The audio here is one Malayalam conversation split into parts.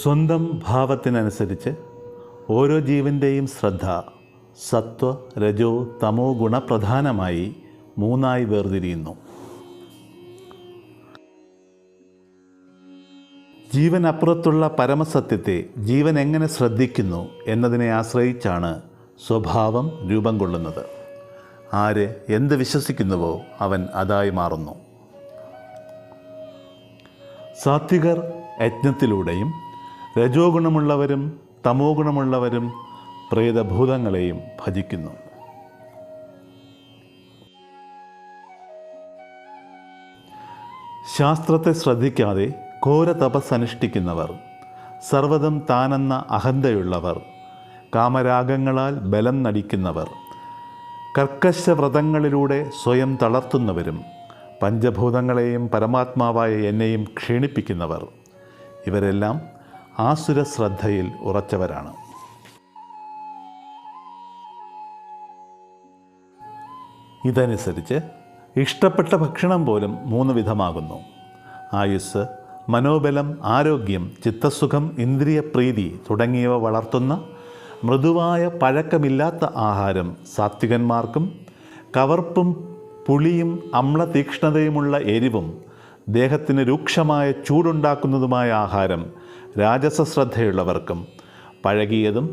സ്വന്തം ഭാവത്തിനനുസരിച്ച് ഓരോ ജീവൻ്റെയും ശ്രദ്ധ സത്വ രജോ തമോ ഗുണപ്രധാനമായി മൂന്നായി വേർതിരിയുന്നു. ജീവനപ്പുറത്തുള്ള പരമസത്യത്തെ ജീവൻ എങ്ങനെ ശ്രദ്ധിക്കുന്നു എന്നതിനെ ആശ്രയിച്ചാണ് സ്വഭാവം രൂപം കൊള്ളുന്നത്. ആര് എന്ത് വിശ്വസിക്കുന്നുവോ അവൻ അതായി മാറുന്നു. സാത്വികർ യജ്ഞത്തിലൂടെയും രജോ ഗുണമുള്ളവരും തമോ ഗുണമുള്ളവരും പ്രേതഭൂതങ്ങളെയും ഭജിക്കുന്നു. ശാസ്ത്രത്തെ ശ്രദ്ധിക്കാതെ ഘോര തപസ്സനുഷ്ഠിക്കുന്നവർ, സർവ്വതും താനെന്ന അഹന്തയുള്ളവർ, കാമരാഗങ്ങളാൽ ബലം നടിക്കുന്നവർ, കർക്കശവ്രതങ്ങളിലൂടെ സ്വയം തളർത്തുന്നവരും, പഞ്ചഭൂതങ്ങളെയും പരമാത്മാവായ എന്നെയും ക്ഷീണിപ്പിക്കുന്നവർ, ഇവരെല്ലാം ആസുര ശ്രദ്ധയിൽ ഉറച്ചവരാണ്. ഇതനുസരിച്ച് ഇഷ്ടപ്പെട്ട ഭക്ഷണം പോലും 3 വിധമാകുന്നു. ആയുസ്, മനോബലം, ആരോഗ്യം, ചിത്തസുഖം, ഇന്ദ്രിയപ്രീതി തുടങ്ങിയവ വളർത്തുന്ന മൃദുവായ പഴക്കമില്ലാത്ത ആഹാരം സാത്വികന്മാർക്കും, കവർപ്പും പുളിയും അമ്ലതീക്ഷ്ണതയുമുള്ള എരിവും ദേഹത്തിന് രൂക്ഷമായ ചൂടുണ്ടാക്കുന്നതുമായ ആഹാരം രാജസശ്രദ്ധയുള്ളവർക്കും, പഴകിയതും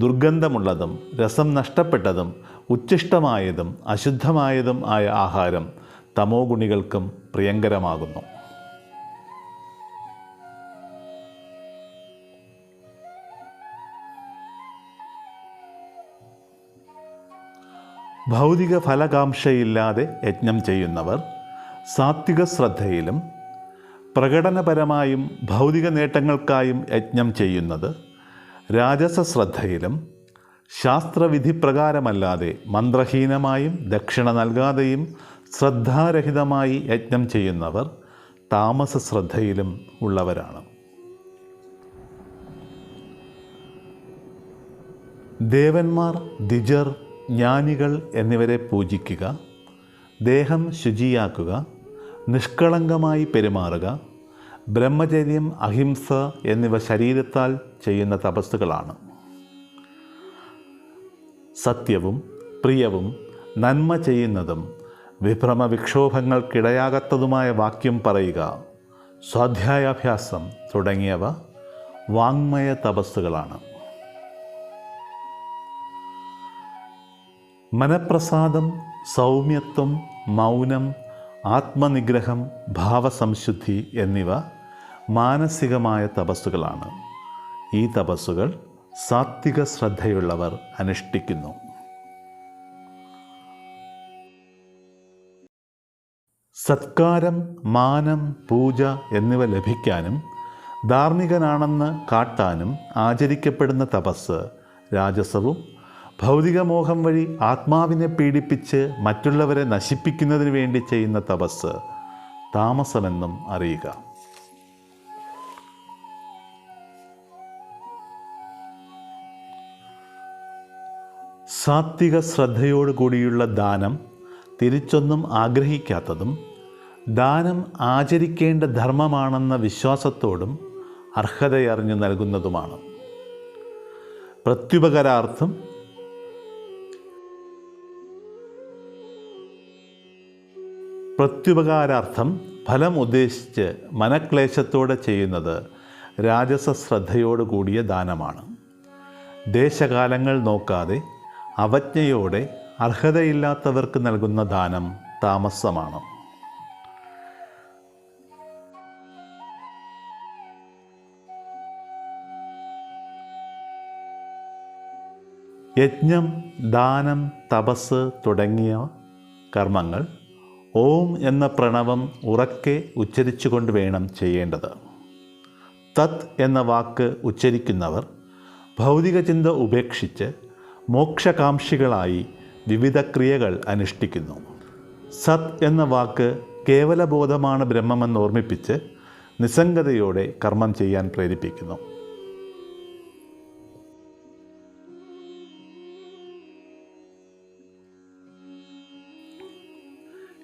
ദുർഗന്ധമുള്ളതും രസം നഷ്ടപ്പെട്ടതും ഉച്ഛിഷ്ടമായതും അശുദ്ധമായതും ആയ ആഹാരം തമോ ഗുണികൾക്കും പ്രിയങ്കരമാകുന്നു. ഭൗതിക ഫലകാംക്ഷയില്ലാതെ യജ്ഞം ചെയ്യുന്നവർ സാത്വിക ശ്രദ്ധയിലും, പ്രകടനപരമായും ഭൗതിക നേട്ടങ്ങൾക്കായും യജ്ഞം ചെയ്യുന്നത് രാജസശ്രദ്ധയിലും, ശാസ്ത്രവിധിപ്രകാരമല്ലാതെ മന്ത്രഹീനമായും ദക്ഷിണ നൽകാതെയും ശ്രദ്ധാരഹിതമായി യജ്ഞം ചെയ്യുന്നവർ താമസ ശ്രദ്ധയിലും ഉള്ളവരാണ്. ദേവന്മാർ, ദ്വിജർ, ജ്ഞാനികൾ എന്നിവരെ പൂജിക്കുക, ദേഹം ശുചിയാക്കുക, നിഷ്കളങ്കമായി പെരുമാറുക, ബ്രഹ്മചര്യം, അഹിംസ എന്നിവ ശരീരത്താൽ ചെയ്യുന്ന തപസ്സുകളാണ്. സത്യവും പ്രിയവും നന്മ ചെയ്യുന്നതും വിഭ്രമവിക്ഷോഭങ്ങൾക്കിടയാകാത്തതുമായ വാക്യം പറയുക, സ്വാധ്യായാഭ്യാസം തുടങ്ങിയവ വാങ്മയ തപസ്സുകളാണ്. മനഃപ്രസാദം, സൗമ്യത്വം, മൗനം, ആത്മനിഗ്രഹം, ഭാവസംശുദ്ധി എന്നിവ മാനസികമായ തപസ്സുകളാണ്. ഈ തപസ്സുകൾ സാത്വിക ശ്രദ്ധയുള്ളവർ അനുഷ്ഠിക്കുന്നു. സത്കാരം, മാനം, പൂജ എന്നിവ ലഭിക്കാനും ധാർമ്മികനാണെന്ന് കാട്ടാനും ആചരിക്കപ്പെടുന്ന തപസ് രാജസവും, ഭൗതികമോഹം വഴി ആത്മാവിനെ പീഡിപ്പിച്ച് മറ്റുള്ളവരെ നശിപ്പിക്കുന്നതിന് വേണ്ടി ചെയ്യുന്ന തപസ് താമസമെന്നും അറിയുക. സാത്വിക ശ്രദ്ധയോടുകൂടിയുള്ള ദാനം തിരിച്ചൊന്നും ആഗ്രഹിക്കാത്തതും, ദാനം ആചരിക്കേണ്ട ധർമ്മമാണെന്ന വിശ്വാസത്തോടും അർഹതയറിഞ്ഞു നൽകുന്നതുമാണ്. പ്രത്യുപകാരാർത്ഥം ഫലം ഉദ്ദേശിച്ച് മനക്ലേശത്തോടെ ചെയ്യുന്നത് രാജസശ്രദ്ധയോടുകൂടിയ ദാനമാണ്. ദേശകാലങ്ങൾ നോക്കാതെ അവജ്ഞയോടെ അർഹതയില്ലാത്തവർക്ക് നൽകുന്ന ദാനം താമസമാണ്. യജ്ഞം, ദാനം, തപസ് തുടങ്ങിയ കർമ്മങ്ങൾ ഓം എന്ന പ്രണവം ഉറക്കെ ഉച്ചരിച്ചുകൊണ്ട് വേണം ചെയ്യേണ്ടത്. തത് എന്ന വാക്ക് ഉച്ചരിക്കുന്നവർ ഭൗതിക ചിന്ത ഉപേക്ഷിച്ച് മോക്ഷകാംക്ഷികളായി വിവിധ ക്രിയകൾ അനുഷ്ഠിക്കുന്നു. സത് എന്ന വാക്ക് കേവലബോധമാണ് ബ്രഹ്മമെന്ന് ഓർമ്മിപ്പിച്ച് നിസ്സംഗതയോടെ കർമ്മം ചെയ്യാൻ പ്രേരിപ്പിക്കുന്നു.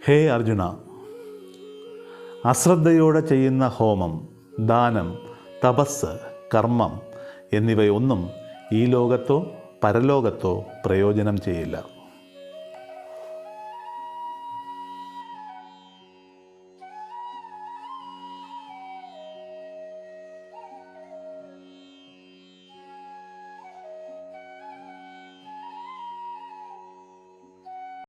ഹേ അർജുന, അശ്രദ്ധയോടെ ചെയ്യുന്ന ഹോമം, ദാനം, തപസ്, കർമ്മം എന്നിവയൊന്നും ഈ ലോകത്തോ പരലോകത്തോ പ്രയോജനം ചെയ്യില്ല.